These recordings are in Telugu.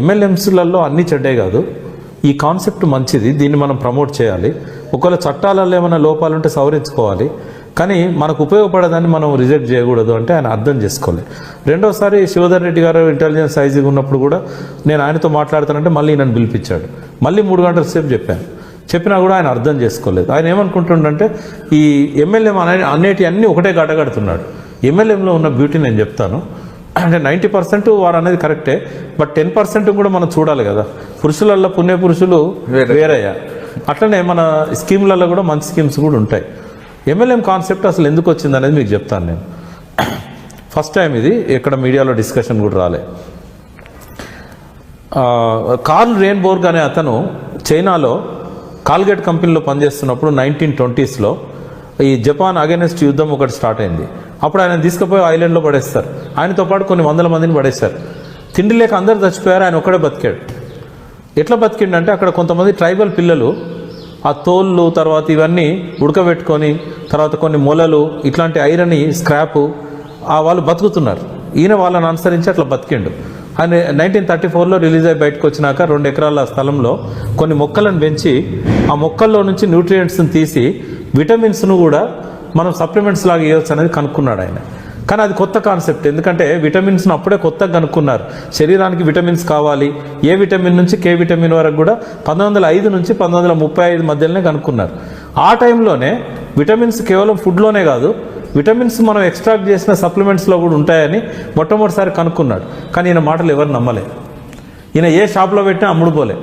MLMsలలో అన్నీ చెడ్డే కాదు. ఈ కాన్సెప్ట్ మంచిది, దీన్ని మనం ప్రమోట్ చేయాలి. ఒకవేళ చట్టాలలో ఏమైనా లోపాలు ఉంటే సవరించుకోవాలి, కానీ మనకు ఉపయోగపడదని మనం రిజెక్ట్ చేయకూడదు అంటే ఆయన అర్థం చేసుకోవాలి. రెండోసారి శివధర్ రెడ్డి గారు ఇంటెలిజెన్స్ ఐజీగా ఉన్నప్పుడు కూడా నేను ఆయనతో మాట్లాడుతానంటే మళ్ళీ నన్ను పిలిపించాడు. మళ్ళీ 3 గంటల సేపు చెప్పినా కూడా ఆయన అర్థం చేసుకోలేదు. ఆయన ఏమనుకుంటుండంటే ఈ MLM అనేటి అన్నీ ఒకటే గడగడుతున్నాడు. MLMలో ఉన్న బ్యూటీ నేను చెప్తాను. అంటే 90% వారు అనేది కరెక్టే, బట్ 10% కూడా మనం చూడాలి కదా. పురుషులలో పుణ్య పురుషులు వేరయ్యా, అట్లనే మన స్కీమ్లలో కూడా మంచి స్కీమ్స్ కూడా ఉంటాయి. MLM కాన్సెప్ట్ అసలు ఎందుకు వచ్చింది అనేది మీకు చెప్తాను నేను. ఫస్ట్ టైం ఇది ఎక్కడ మీడియాలో డిస్కషన్ కూడా రాలే. కార్ల్ రెయిన్బోర్గ్ అనే అతను చైనాలో కాల్గేట్ కంపెనీలో పనిచేస్తున్నప్పుడు 1920s ఈ జపాన్ అగైనెస్ట్ యుద్ధం ఒకటి స్టార్ట్ అయింది. అప్పుడు ఆయన తీసుకుపోయి ఐలాండ్లో పడేస్తారు. ఆయనతో పాటు కొన్ని వందల మందిని పడేస్తారు. తిండి లేక అందరు చచ్చిపోయారు, ఆయన ఒక్కడే బతికాడు. ఎట్లా బతికిండంటే అక్కడ కొంతమంది ట్రైబల్ పిల్లలు ఆ తోళ్ళు తర్వాత ఇవన్నీ ఉడకబెట్టుకొని తర్వాత కొన్ని మొలలు ఇట్లాంటి ఐరన్ స్క్రాపు వాళ్ళు బతుకుతున్నారు. ఈయన వాళ్ళని అనుసరించి అట్లా బతికిండు. ఆయన 1934లో రిలీజ్ అయ్యి బయటకు వచ్చినాక 2 ఎకరాల స్థలంలో కొన్ని మొక్కలను పెంచి ఆ మొక్కల్లో నుంచి న్యూట్రియంట్స్ని తీసి విటమిన్స్ను కూడా మనం సప్లిమెంట్స్ లాగా ఇవ్వచ్చు అనేది కనుక్కున్నాడు ఆయన. కానీ అది కొత్త కాన్సెప్ట్, ఎందుకంటే విటమిన్స్ను అప్పుడే కొత్తగా కనుక్కున్నారు. శరీరానికి విటమిన్స్ కావాలి, ఏ విటమిన్ నుంచి కే విటమిన్ వరకు కూడా 1905 నుంచి 1935 మధ్యలోనే కనుక్కున్నారు. ఆ టైంలోనే విటమిన్స్ కేవలం ఫుడ్లోనే కాదు, విటమిన్స్ మనం ఎక్స్ట్రాక్ట్ చేసిన సప్లిమెంట్స్లో కూడా ఉంటాయని మొట్టమొదటిసారి కనుక్కున్నాడు. కానీ ఈయన మాటలు ఎవరు నమ్మలే. ఈయన ఏ షాప్లో పెట్టినా అమ్ముడుపోలే.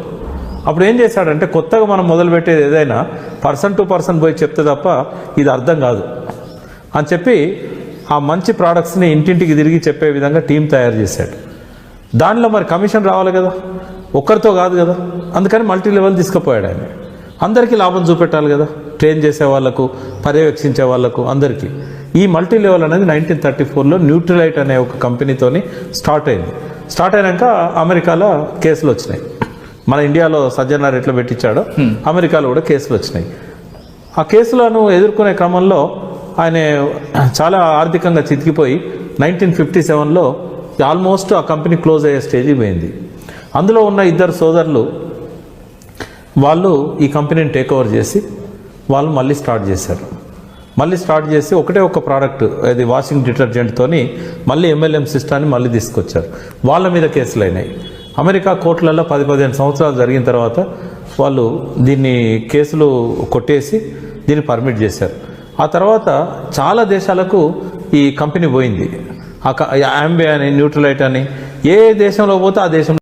అప్పుడు ఏం చేశాడంటే కొత్తగా మనం మొదలుపెట్టేది ఏదైనా పర్సన్ టు పర్సన్ పోయి చెప్తే తప్ప ఇది అర్థం కాదు అని చెప్పి ఆ మంచి ప్రోడక్ట్స్ని ఇంటింటికి తిరిగి చెప్పే విధంగా టీం తయారు చేశాడు. దానిలో మరి కమిషన్ రావాలి కదా, ఒక్కరితో కాదు కదా. అందుకని మల్టీ లెవెల్ తీసుకుపోయాడు ఆయన. అందరికీ లాభం చూపెట్టాలి కదా, ట్రైన్ చేసే వాళ్ళకు, పర్యవేక్షించే వాళ్ళకు, అందరికీ. ఈ మల్టీ లెవెల్ అనేది 1934లో న్యూట్రిలైట్ అనే ఒక కంపెనీతోని స్టార్ట్ అయింది. స్టార్ట్ అయినాక అమెరికాలో కేసులు వచ్చినాయి. మన ఇండియాలో సజ్జనార్ ఎట్లా పెట్టించాడో అమెరికాలో కూడా కేసులు వచ్చినాయి. ఆ కేసులను ఎదుర్కొనే క్రమంలో ఆయన చాలా ఆర్థికంగా చితికిపోయి 1957లో ఆల్మోస్ట్ ఆ కంపెనీ క్లోజ్ అయ్యే స్టేజ్కి పోయింది. అందులో ఉన్న 2 సోదరులు వాళ్ళు ఈ కంపెనీని టేక్ ఓవర్ చేసి వాళ్ళు మళ్ళీ స్టార్ట్ చేశారు. మళ్ళీ స్టార్ట్ చేసి ఒకటే ఒక ప్రోడక్ట్, అది వాషింగ్ డిటర్జెంట్తోని మళ్ళీ MLM సిస్టాన్ని మళ్ళీ తీసుకొచ్చారు. వాళ్ళ మీద కేసులు అయినాయి. అమెరికా కోర్టులలో 10-15 సంవత్సరాలు జరిగిన తర్వాత వాళ్ళు దీన్ని కేసులు కొట్టేసి దీన్ని పర్మిట్ చేశారు. ఆ తర్వాత చాలా దేశాలకు ఈ కంపెనీ పోయింది. యాంబే అని, న్యూట్రిలైట్ అని, ఏ దేశంలో పోతే ఆ దేశంలో